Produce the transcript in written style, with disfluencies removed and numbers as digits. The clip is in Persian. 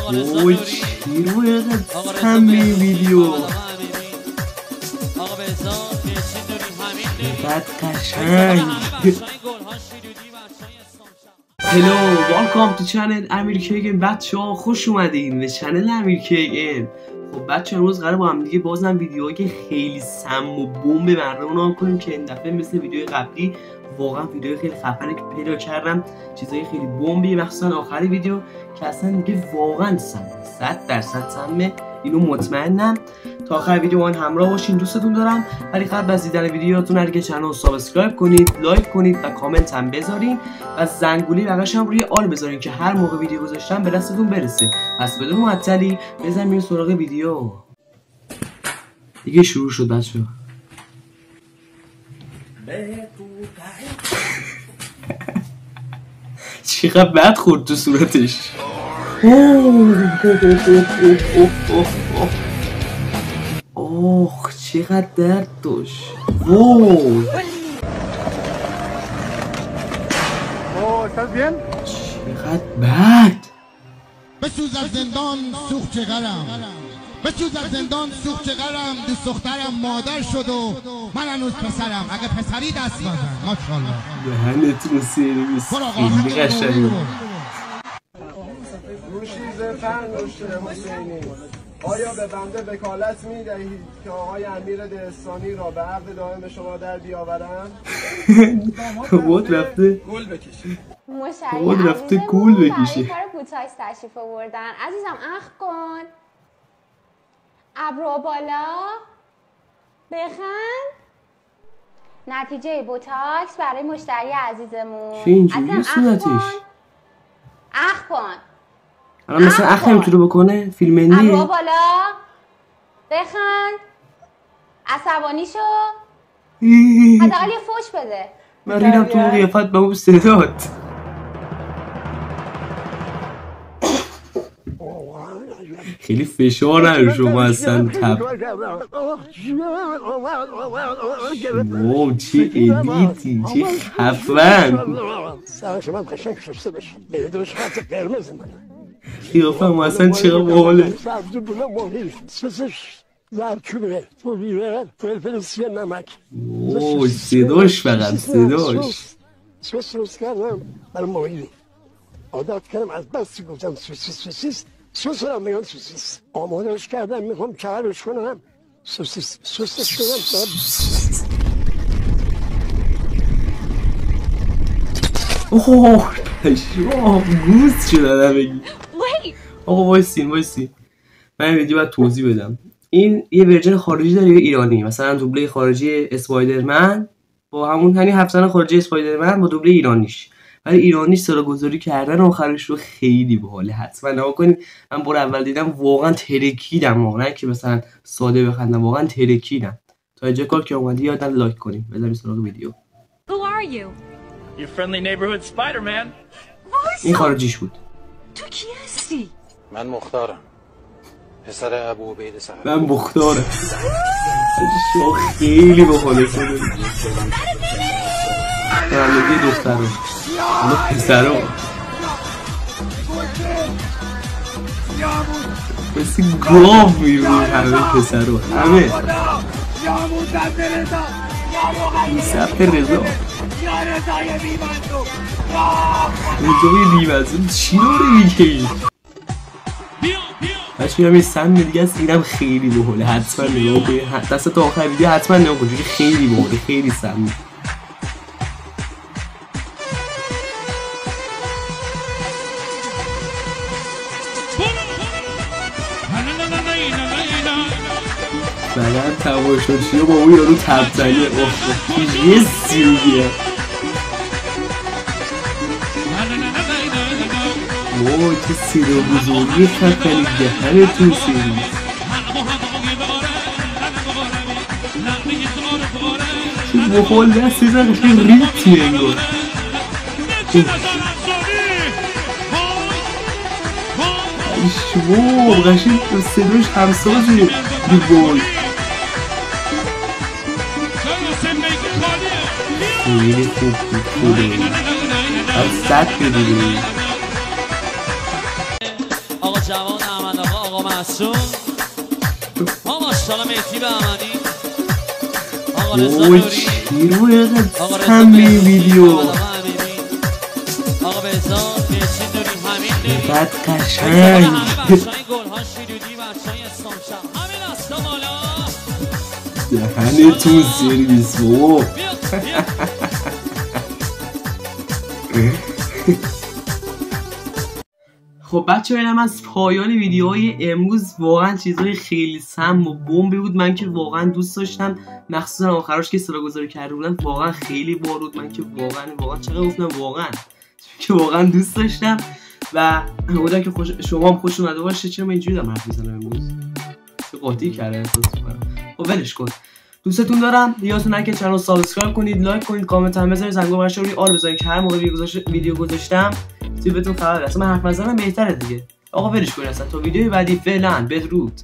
اوه چی رو یادت همه ویدیو بعد قشنگ هلو welcome to channel امیر کیگن. بچه ها خوش اومدین به چنل امیر کیگن. خب بچه امروز قراره با هم دیگه بازم ویدیوهایی خیلی سم و بمب برنامه کنیم که این دفعه مثل ویدیو قبلی واقعا ویدیو خیلی خفنی که پیدا کردم، چیزای خیلی بمبی مخصوصا آخری ویدیو که اصلا دیگه واقعا سمه 100% سمه، اینو مطمئنم. تا آخر ویدیو من همراه باشین، دوستتون دارم. ولی قبل از دیدن ویدیوهاتون اگه چنل رو سابسکرایب کنید، لایک کنید و کامنت هم بذارین و زنگوله بغلش هم روی آل بذارین که هر موقع ویدیو گذاشتم به دستتون برسه. پس بدون معطلی بزنیم سراغ ویدیو. دیگه شروع شد بچه‌ها. چقدر بد خورد تو صورتش. اوه چقدر درد داشت. واو چقدر بد. بسوز از زندان سوخت چقرم، بسوز از زندان سوخت چقرم. دوست دخترم مادر شد و من هنوز پسرم. اگه پسری دست بزن ماشاءالله. دهنتون سرویس خیلی قشنگه. روشیز فرنوش حسینی، آیا به بنده وکالت می‌دهید که آقای امیر دهستانی را به عقد دائم شما در بیاورم؟ بود رفته گول بکشید. بود رفته گول بکشه. کار بوتاکس تشریف آوردن. عزیزم اخ کن، ابرو بالا، بخند. نتیجه بوتاکس برای مشتری عزیزمون. چه اینجوریه صورتش؟ اخ کن. الان مثلا اخ نمیتونه بکنه؟ فیلمنیه؟ ابرو بالا، بخند. عصبانی شو. حداقل یه فوش بده. من ریدم تو اون قیافت به اون صدات. خیلی فشار نداره شما اصلا تب. واو چه ادیتی، چه خفن. قیافه هم اصلا چقدر باحاله. اوه صداش فقط صداش. سوس کردم برای ماهی عادت کردم از بستی گفتم سوسیس سوس رو میگم سوسیس آمادهش کردم میخوام چقدرش کنم سوسیس سوسش کنم. اوه پشمام گوز شده بگی. آقا وایسین من ویدیو باید توضیح بدم. این یه ورژن خارجی داره یه ایرانی، مثلا دوبله خارجی اسپایدرمن با همون یعنی هفتن خارجی اسپایدرمن با دوبله ایرانیش، ولی ایرانیش سراغگذاری کردن آخرش رو خیلی باحاله. حتما نگاه کنید. من بار اول دیدم واقعا ترکیدم، نه که مثلا ساده بخندم، واقعا ترکیدم. تا اینجا کار که اومدی یادم لایک کنیم. بذاریم سراغ ویدیو. Who are you? Your friendly neighborhood Spider-Man. این خارجیش بود. تو کی هستی؟ من مختارم، پسر ابو عبید صاحب. من مختارم. شما خیلی باحاله شده. رانندگی دخترم اما پسرم مثل گاو میرون همه پسرم همه سبت رضا رضای بیمزون چی داره میگه؟ بچه هم یه سم دیگه است. اینم خیلی باحاله، حتما نگاه کنید. دست تا آخر ویدیو حتما نگاه کنید، خیلی باحاله، خیلی سمی. بعدم تماشاچی با اون یارو تبتنی یه سیروگیه. وای چه سیرو بزرگی خفنی دهنتون سیروز. چه بخول دست ایزن خیلی ریتی انگار. شما قشنگ صداش همسازه بیبول. خیلی خوب بود. از 100 بدونی جواد احمد آقا معصوم ما ماشاءالله مهدی بهمنی آقا رضا نوری آقا رضا ویدیو آقا بهزاد مرسی نوری همین نوری بعد قشنگ همه بچه‌های گل‌ها شیرودی بچه‌های استامشب همین هستا بالا دهنتون سرویس بابا. خب بچه ها اینم از پایان ویدیوهای امروز. واقعا چیزهای خیلی سم و بمبی بود. من که واقعا دوست داشتم، مخصوصا آخرش که صدا گذاری کرده بودن واقعا خیلی بارود. من که واقعا چقدر گفتم واقعا دوست داشتم و امیدوارم که شما هم خوش اومده باشه. چرا من اینجوری دارم حرف میزنم امروز؟ چه قاطی کردم احساس می‌کنم. خب ولش کن. دوستتون دارم. یادتون نره که کانال رو سابسکرایب کنید، لایک کنید، کامنت هم بذارید، زنگوله برش رو روی آل بذارید که هر موقع ویدیو گذاشتم بهتون خبر برسه. من حرف نزنم بهتره دیگه. آقا ولش کن اصلا. تا ویدیوی بعدی فعلا بدرود.